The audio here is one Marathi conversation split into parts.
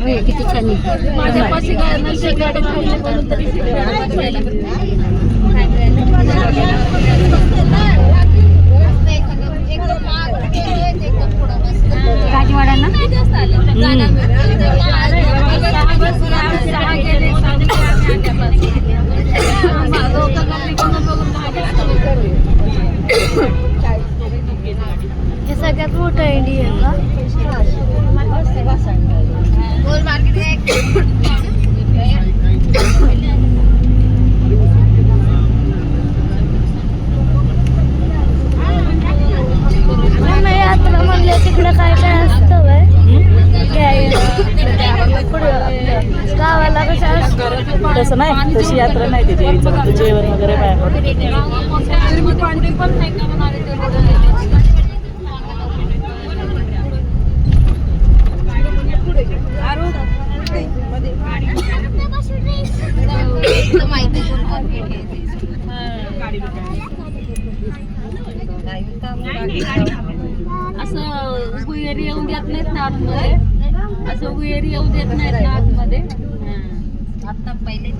किती छान माझ्यापाशी गाडी खाल्ली म्हणून तरी गाजीवाड्यांना हे सगळ्यात मोठं इंडी आहे का? यात्रा म्हणलं तिकडं काय काय असतं गावाला कसं असतं तसं नाही, तशी यात्रा नाही त्याची फक्त जेवण वगैरे बाहेर. असं गुहेरी येऊन देत नाहीत ना आतमध्ये, असं गुहेरी येऊन देत नाहीत ना आतमध्ये. आता पहिले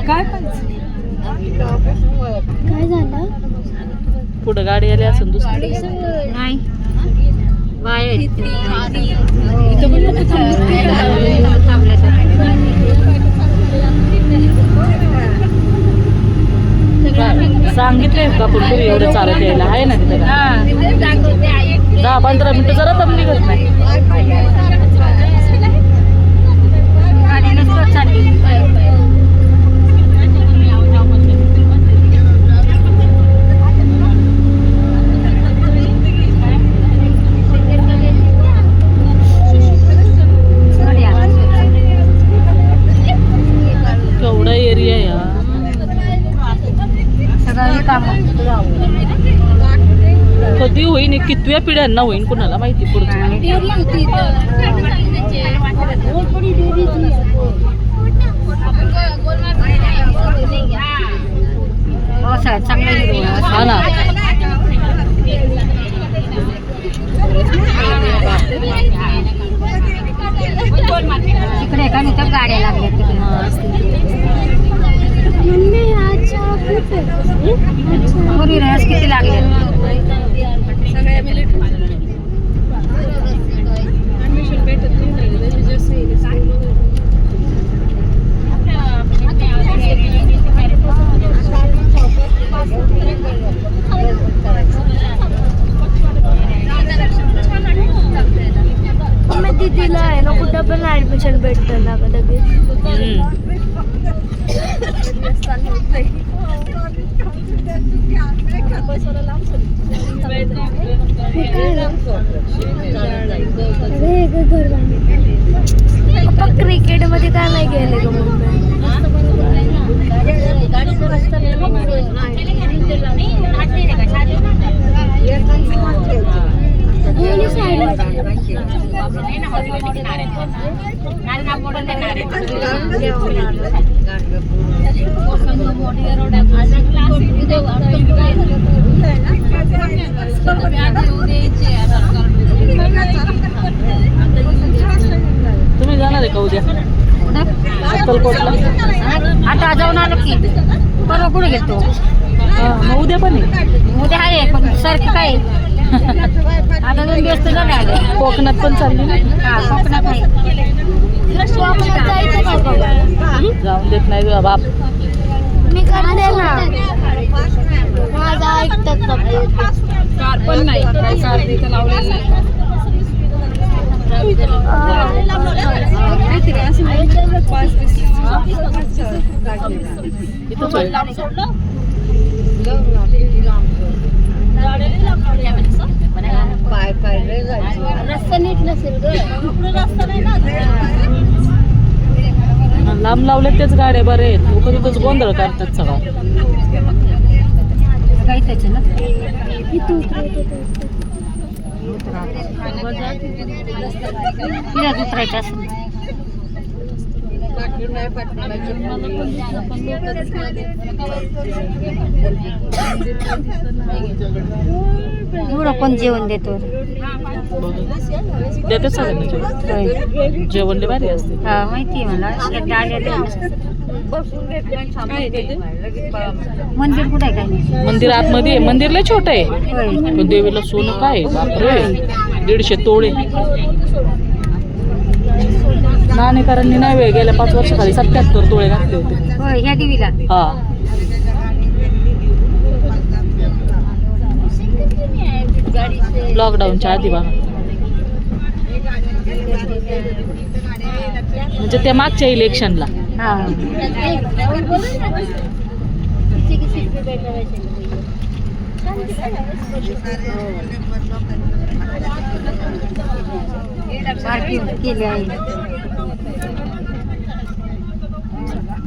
काय काय झालं? पुढं गाडी आली असून दुसरी नाही बाय सांगितले का कुठे एवढं चालत यायला आहे ना तिथे 10-15 मिनिटं जरा दम निघत नाही. केवढा एरिया या कधी होईन, कितव्या पिढ्यांना होईन कुणाला माहिती. पुढचं हा ना, तिकडे का नाही तर गाड्या लागल्या तिकडे रस किती लागले. दीदीला आहे ना कुठं पण ऍडमिशन भेटतं ना लगेच. क्रिकेट मध्ये काय नाही गेले ग तुम्ही जाणार आहे का उद्या अक्कलकोटला? आता जाऊन आलो की परवा कुठे गेलो. मग उद्या पण आहे. उद्या आहे पण सारखं काय आता 2 दिवस तर झाले आले. कोकणात पण चालली ना? हा कोकणात आहे. जाऊन देत नाही तुझा बाप. मी करते ना माझा ऐकतात कार पण नाही काय कार तिथं लावलेलं नाही. रस्ता नीट नसेल ग. लांब लावले तेच गाड्या बरे आहेत. लोक तिथंच गोंधळ करतात सगळं. काही त्याचे ना उतरायचं असेल एवढं पण जेवण देतो. देतात सगळ्यांना जेवण. होय. जेवण लय भारी असते. हा माहिती आहे मला. एकदा आलेलं. मंदिर कुठे आहे काय नाही? मंदिर आतमध्ये आहे. मंदिर लय छोटं आहे. होय. पण देवीला सोनं काय आहे? बापरे 150 तोळे. नाणेकरांनी नाही वेळ गेल्या 5 वर्षाखाली 77 तोळे घातले होते. होय ह्या देवीला. हा लॉकडाऊनच्या आधी बघा. म्हणजे त्या मागच्या इलेक्शनला. हा. पार्टी केली आहे.